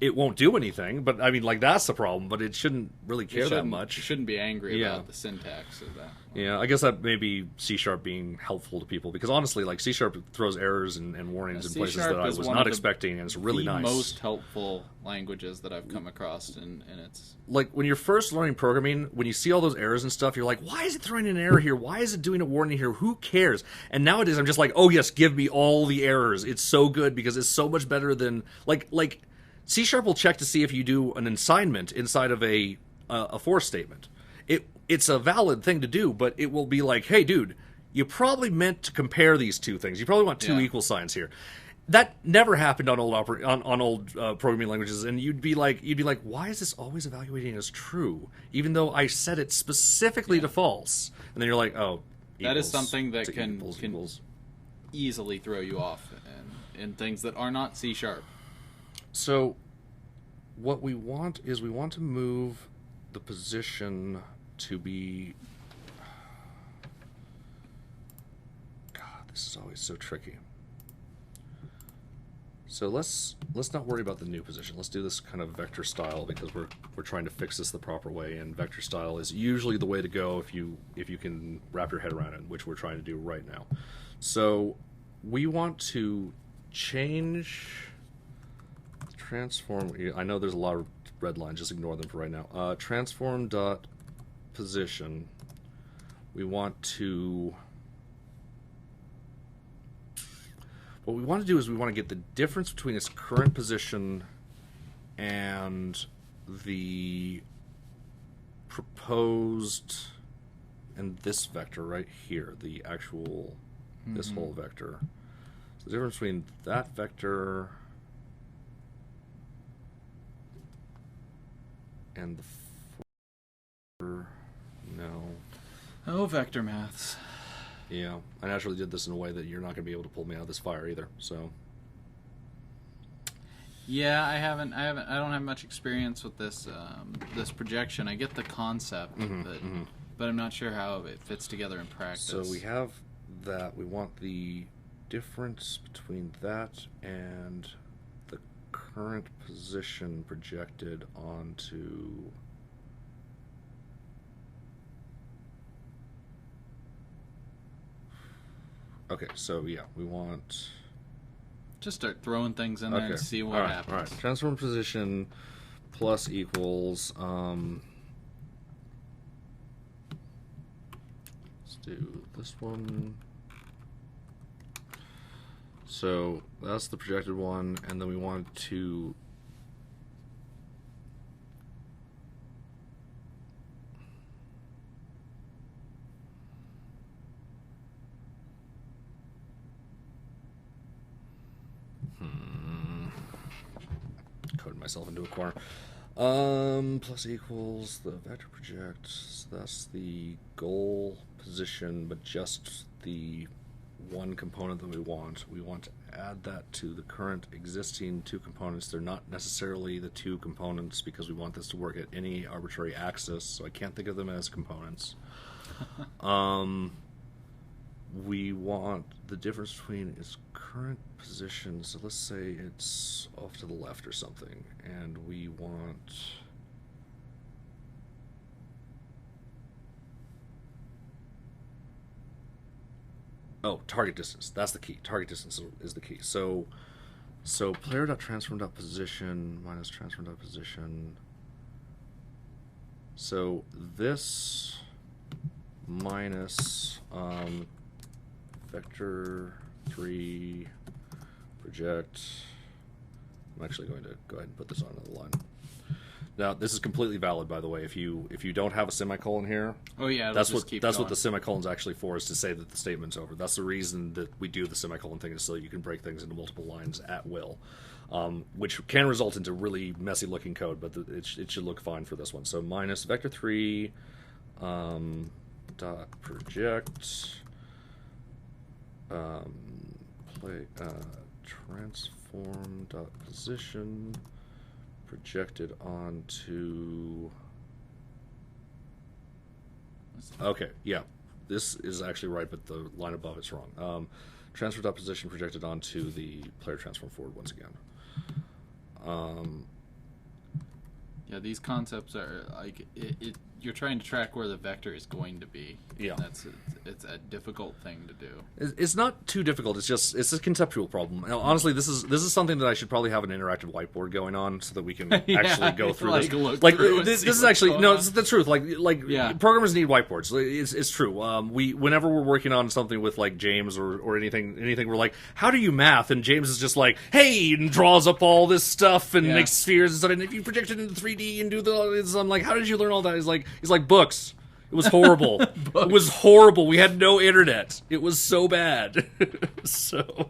it won't do anything. But I mean, like, that's the problem. But it shouldn't really care that much. You shouldn't be angry about the syntax of that. Yeah, I guess that may be C# being helpful to people, because honestly, like, C# throws errors and warnings in places that I was not expecting, and it's really nice. Most helpful languages that I've come across, and it's like when you're first learning programming, when you see all those errors and stuff, you're like, why is it throwing an error here? Why is it doing a warning here? Who cares? And nowadays, I'm just like, oh yes, give me all the errors. It's so good because it's so much better than like C# will check to see if you do an assignment inside of a for statement. It's a valid thing to do, but it will be like, hey, dude, you probably meant to compare these two things. You probably want two equal signs here. That never happened on old programming languages, and you'd be like, why is this always evaluating as true, even though I set it specifically to false? And then you're like, oh, that is something that can equals. Easily throw you off in things that are not C#. So what we want is we want to move the position to be. God, this is always so tricky. So let's not worry about the new position. Let's do this kind of vector style, because we're trying to fix this the proper way, and vector style is usually the way to go if you can wrap your head around it, which we're trying to do right now. So we want to change transform. I know there's a lot of red lines. Just ignore them for right now. Transform dot position, we want to... What we want to do is we want to get the difference between its current position and the proposed, and this vector right here, the actual, this whole vector. So the difference between that vector and the no. Oh, vector maths. Yeah, I naturally did this in a way that you're not going to be able to pull me out of this fire either. So. Yeah, I don't have much experience with this this projection. I get the concept, but I'm not sure how it fits together in practice. So we have that. We want the difference between that and the current position projected onto... Okay, so yeah, we want... Just start throwing things in there and see what happens. All right, transform position plus equals... let's do this one. So that's the projected one, and then we want to... Coded myself into a corner. Plus equals the vector project. So that's the goal position, but just the one component that we want. We want to add that to the current existing two components. They're not necessarily the two components because we want this to work at any arbitrary axis, so I can't think of them as components. We want the difference between its current position, so let's say it's off to the left or something, and we want... Oh, target distance. That's the key. Target distance is the key. So player.transform.position minus transform.position. So this minus vector 3 project. I'm actually going to go ahead and put this on another line. Now, this is completely valid, by the way. If you don't have a semicolon here, that's what the semicolon's actually for, is to say that the statement's over. That's the reason that we do the semicolon thing, is so you can break things into multiple lines at will, which can result into really messy looking code, but it should look fine for this one. So minus vector 3 dot project transform dot position projected onto... Okay, yeah, this is actually right, but the line above it's wrong. Transfer dot position projected onto the player transform forward once again. Yeah, these concepts are like you're trying to track where the vector is going to be. Yeah, it's a difficult thing to do. It's not too difficult. It's a conceptual problem. Now, honestly, this is something that I should probably have an interactive white going on so that we can actually go through this. This is actually it's the truth. Programmers need whiteboards. It's true. Whenever we're working on something with like James or anything, we're like, how do you math? And James is just like, hey, and draws up all this stuff and makes spheres and stuff. And if you project it into 3D and do I'm like, how did you learn all that? He's like books. It was horrible. It was horrible. We had no internet. It was so bad. So,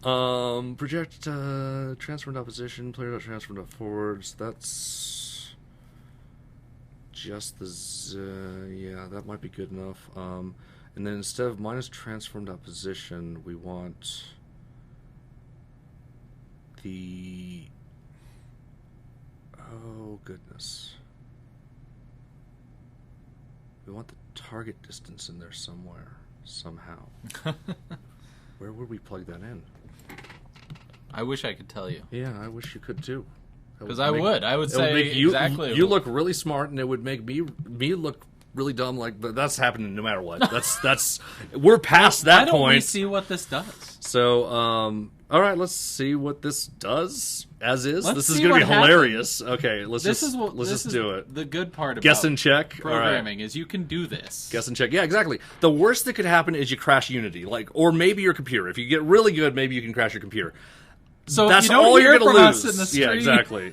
project transform dot position, player dot transform dot forwards. That's just the that might be good enough. And then instead of minus transform dot position, we want the... Oh goodness. We want the target distance in there somewhere, somehow. Where would we plug that in? I wish I could tell you. Yeah, I wish you could too. Because I would say exactly. You look really smart, and it would make me look really dumb. Like, but that's happening no matter what. That's we're past that Why don't point. we see what this does? So, all right, let's see what this does. As is, Let's this is see going to be what hilarious. Okay, let's This just is what let's this just is do it. The good part about Guess and check. programming is you can do this. Guess and check. Yeah, exactly. The worst that could happen is you crash Unity, like, or maybe your computer. If you get really good, maybe you can crash your computer. So That's if you don't all hear you're going from to us lose. in the stream, Yeah,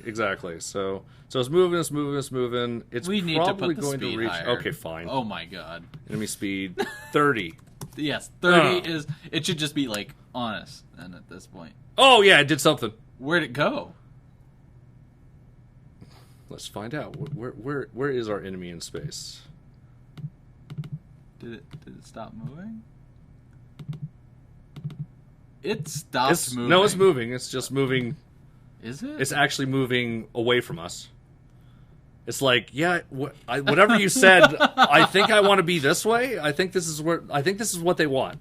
exactly. So it's moving. It's we need to probably put the going to speed reach. higher. Okay, fine. Oh my god. Enemy speed 30. Yes, 30 is. It should just be like honest. And at this point, Oh yeah, it did something. where'd it go? Let's find out. Where is our enemy in space? Did it stop moving? It stopped moving. No, it's moving. It's just moving. Is it? It's actually moving away from us. It's like, yeah, whatever you said. I think I want to be this way. I think this is what they want,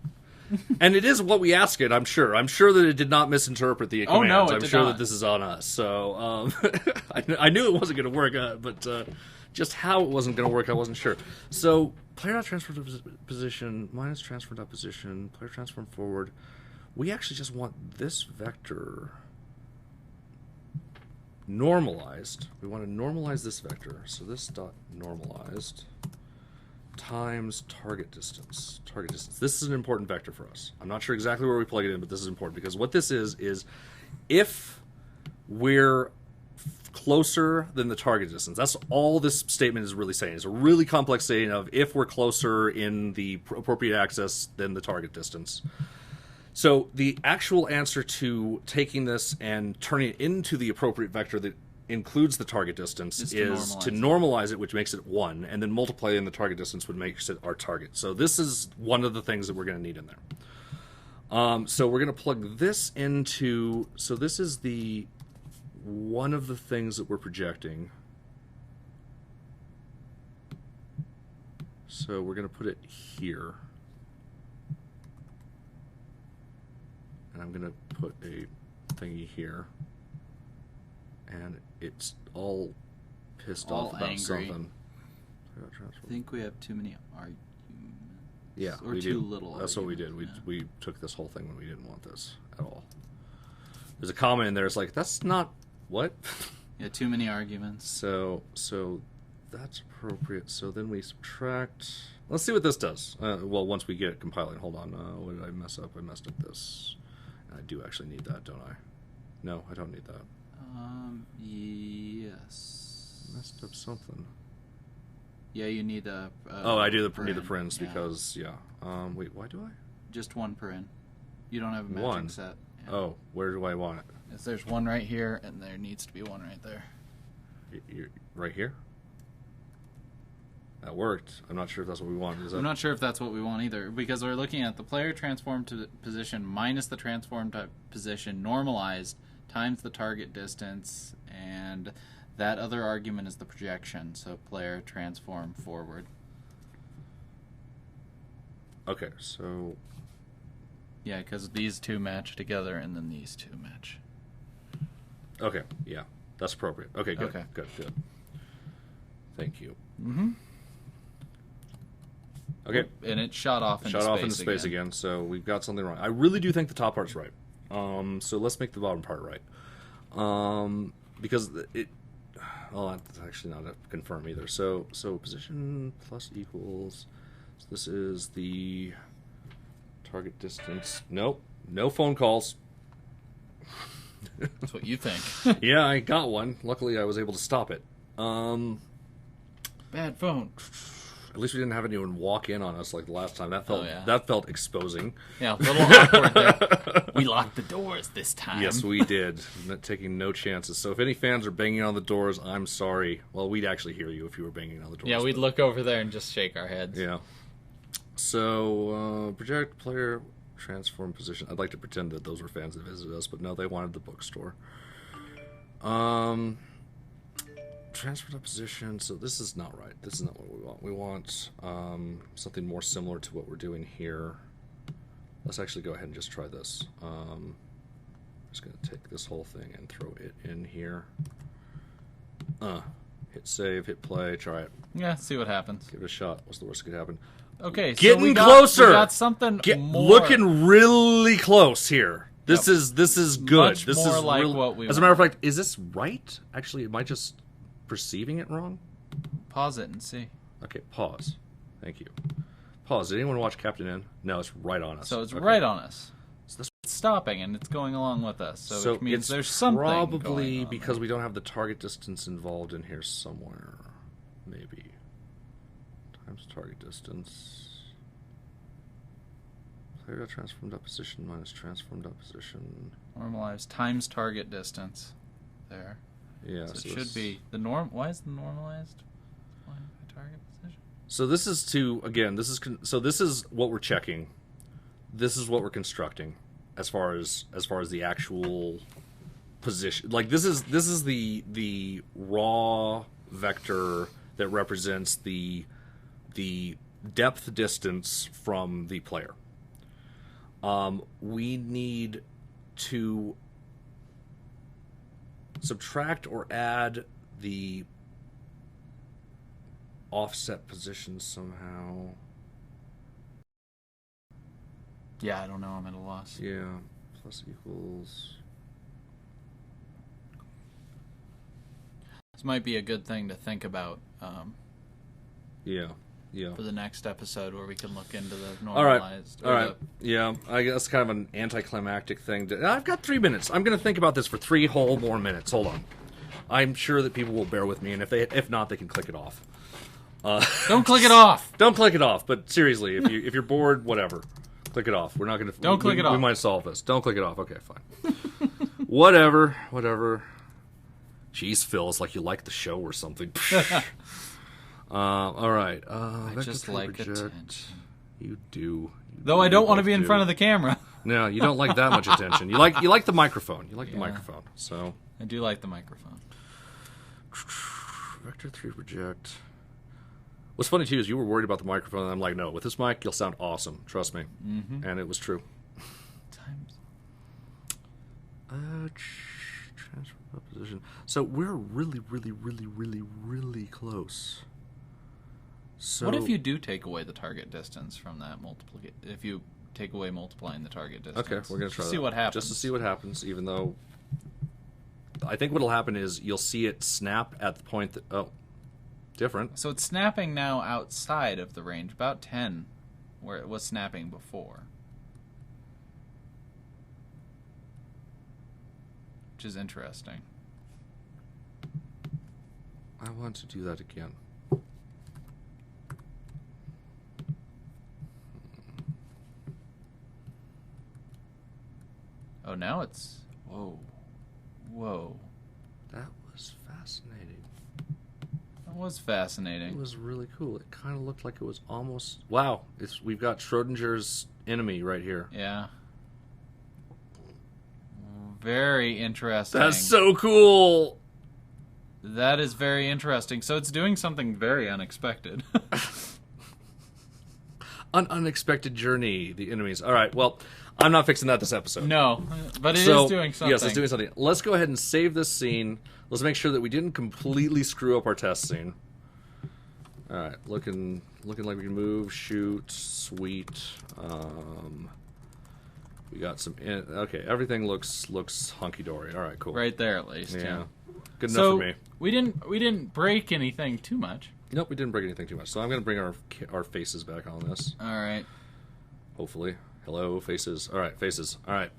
and it is what we ask it. I'm sure. I'm sure that it did not misinterpret the commands. no, it I'm did sure not. that this is on us. So I knew it wasn't going to work, but just how it wasn't going to work, I wasn't sure. So player not transferred to position minus transferred to position. Player transform forward. We actually just want this vector normalized. We want to normalize this vector. So this dot normalized times target distance. Target distance. This is an important vector for us. I'm not sure exactly where we plug it in, but this is important because what this is if we're closer than the target distance. That's all this statement is really saying. It's a really complex saying of if we're closer in the appropriate axis than the target distance. So the actual answer to taking this and turning it into the appropriate vector that includes the target distance is to normalize it, which makes it 1, and then multiplying the target distance would make it our target. So this is one of the things that we're going to need in there. So we're going to plug this into... So this is the one of the things that we're projecting. So we're going to put it here. And I'm going to put a thingy here. And it's all pissed off about something. I think we have too many arguments. Yeah, or too little. That's what we did. We took this whole thing when we didn't want this at all. There's a comment in there. It's like, that's not... What? Yeah, too many arguments. So that's appropriate. So then we subtract... Let's see what this does. Well, once we get it compiling. Hold on. What did I mess up? I messed up this. I do actually need that, don't I? No, I don't need that. Yes. Messed up something. Yeah, you need a... I do need the parens because, yeah. Wait, why do I? Just one paren. You don't have a matching One. set. Yeah. Oh, where do I want it? Yes, there's one right here, and there needs to be one right there. Right here? That worked. I'm not sure if that's what we want. I'm not sure if that's what we want either, because we're looking at the player transformed to position minus the transformed position normalized times the target distance, and that other argument is the projection, so player transform forward. Okay, so... Yeah, because these two match together, and then these two match. Okay, yeah, that's appropriate. Okay, good, Okay. good. Thank you. Mm-hmm. Okay. And it shot off into space again, so we've got something wrong. I really do think the top part's right. So let's make the bottom part right. Because it... Well, that's actually not a confirm either. So position plus equals... So this is the target distance. Nope. No phone calls. That's what you think. Yeah, I got one. Luckily, I was able to stop it. Bad phone. At least we didn't have anyone walk in on us like the last time. That felt exposing. Yeah, a little awkward there. We locked the doors this time. Yes, we did. Taking no chances. So if any fans are banging on the doors, I'm sorry. Well, we'd actually hear you if you were banging on the doors. Yeah, we'd look over there and just shake our heads. Yeah. So, project player transform position. I'd like to pretend that those were fans that visited us, but no, they wanted the bookstore. Transfer to position. So this is not right. This is not what we want. We want something more similar to what we're doing here. Let's actually go ahead and just try this. I'm just going to take this whole thing and throw it in here. Hit save, hit play, try it. Yeah, see what happens. Give it a shot. What's the worst that could happen? Okay, Getting so we closer. We got something more. Looking really close here. This is good. Much this more is like really, what we as a matter of fact, is this right? Actually, am I just perceiving it wrong? Pause it and see. Okay, pause. Thank you. Pause. Did anyone watch Captain N? No, it's right on us. So it's okay. right on us. So it's stopping and it's going along with us. So which means there's something probably going on because there. we don't have the target distance involved in here somewhere. Maybe. Times target distance. Player got transformed up position minus transformed up position. Normalized times target distance. There. Yeah. So it should be the norm. Why is the normalized? Why target position? So this is to again. This is what we're checking. This is what we're constructing, as far as the actual position. Like this is the raw vector that represents the depth distance from the player. We need to subtract or add the offset position somehow. Yeah, I don't know. I'm at a loss. Yeah, plus equals. This might be a good thing to think about. Yeah. For the next episode, where we can look into the All right. normalized. All right. Yeah, I guess kind of an anticlimactic thing. I've got 3 minutes. I'm going to think about this for 3 whole more minutes. Hold on. I'm sure that people will bear with me, and if not, they can click it off. Don't click it off. Don't click it off. But seriously, if you're bored, whatever, click it off. We're not going to. Don't click it off. We might solve this. Don't click it off. Okay, fine. Whatever. Jeez, Phil, it's like you like the show or something. All right. I just like attention. You do. Though I don't want to be in front of the camera. No, you don't like that much attention. You like the microphone. You like the microphone. So I do like the microphone. Vector 3 project. What's funny too is you were worried about the microphone, and I'm like, no, with this mic you'll sound awesome. Trust me. Mm-hmm. And it was true. Times. Transfer position. So we're really, really, really, really, really close. So What if you do take away the target distance from that if you take away multiplying the target distance? Okay, we're gonna try to see what happens. Just to see what happens, even though I think what'll happen is you'll see it snap at the point that different. So it's snapping now outside of the range, about 10, where it was snapping before. Which is interesting. I want to do that again. Oh, now it's... Whoa. That was fascinating. That was fascinating. It was really cool. It kind of looked like it was almost... Wow. We've got Schrodinger's enemy right here. Yeah. Very interesting. That's so cool! That is very interesting. So it's doing something very unexpected. An unexpected journey, the enemies. All right, well, I'm not fixing that this episode. No, but it is doing something. Yes, it's doing something. Let's go ahead and save this scene. Let's make sure that we didn't completely screw up our test scene. All right, looking like we can move, shoot, sweet. We got some... Okay, everything looks hunky-dory. All right, cool. Right there, at least. Yeah. Good enough for me. We didn't break anything too much. Nope, we didn't break anything too much. So I'm going to bring our faces back on this. All right. Hopefully. Hello, faces. All right, faces. All right.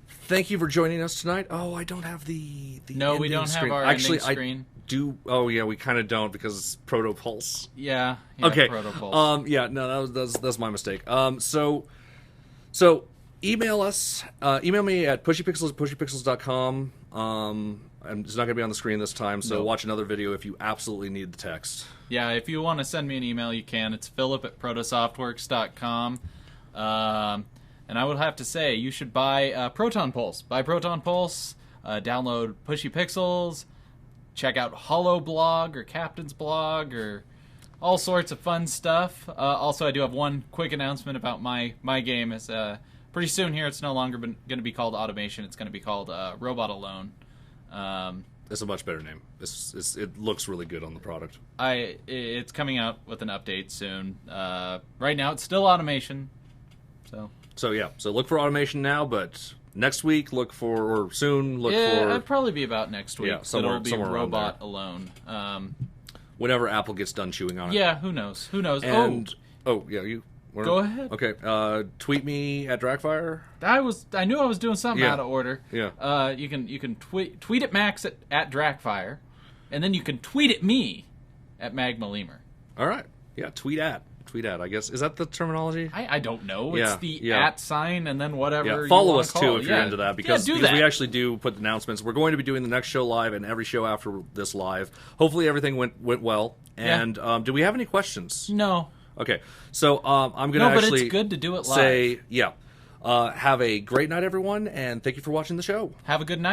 Thank you for joining us tonight. Oh, I don't have the No, we don't screen. have our Actually, ending screen. I do. Oh, yeah, we kind of don't because it's Protopulse. Yeah. Okay. Protopulse. Yeah. No, that's my mistake. So email us. Email me at pushypixels@pushypixels.com. It's not going to be on the screen this time, so watch another video if you absolutely need the text. Yeah, if you want to send me an email, you can. It's philip@protosoftworks.com. And I would have to say, you should buy Proton Pulse. Buy Proton Pulse, download Pushy Pixels, check out Hollow Blog or Captain's Blog or all sorts of fun stuff. Also, I do have one quick announcement about my game. It's pretty soon here. It's no longer going to be called Automation. It's going to be called Robot Alone. It's a much better name. It looks really good on the product. It's coming out with an update soon. Right now, it's still automation. So yeah. So look for automation now, but next week or soon look for. Yeah, it'd probably be about next week. Yeah, somewhere be robot alone. Whenever Apple gets done chewing on it. Yeah, who knows? Who knows? And you. Go ahead. Okay. Tweet me at Dragfire. I knew I was doing something out of order. Yeah. You can tweet at Max at Dragfire, and then you can tweet at me at Magma Lemur. All right. Yeah. Tweet at. I guess, is that the terminology? I don't know. It's the at sign and then whatever. Yeah. Follow you us call too it. if you're into that because we actually do put announcements. We're going to be doing the next show live and every show after this live. Hopefully everything went well. And do we have any questions? No. Okay, so I'm going to but it's good to do it live. Have a great night, everyone, and thank you for watching the show. Have a good night.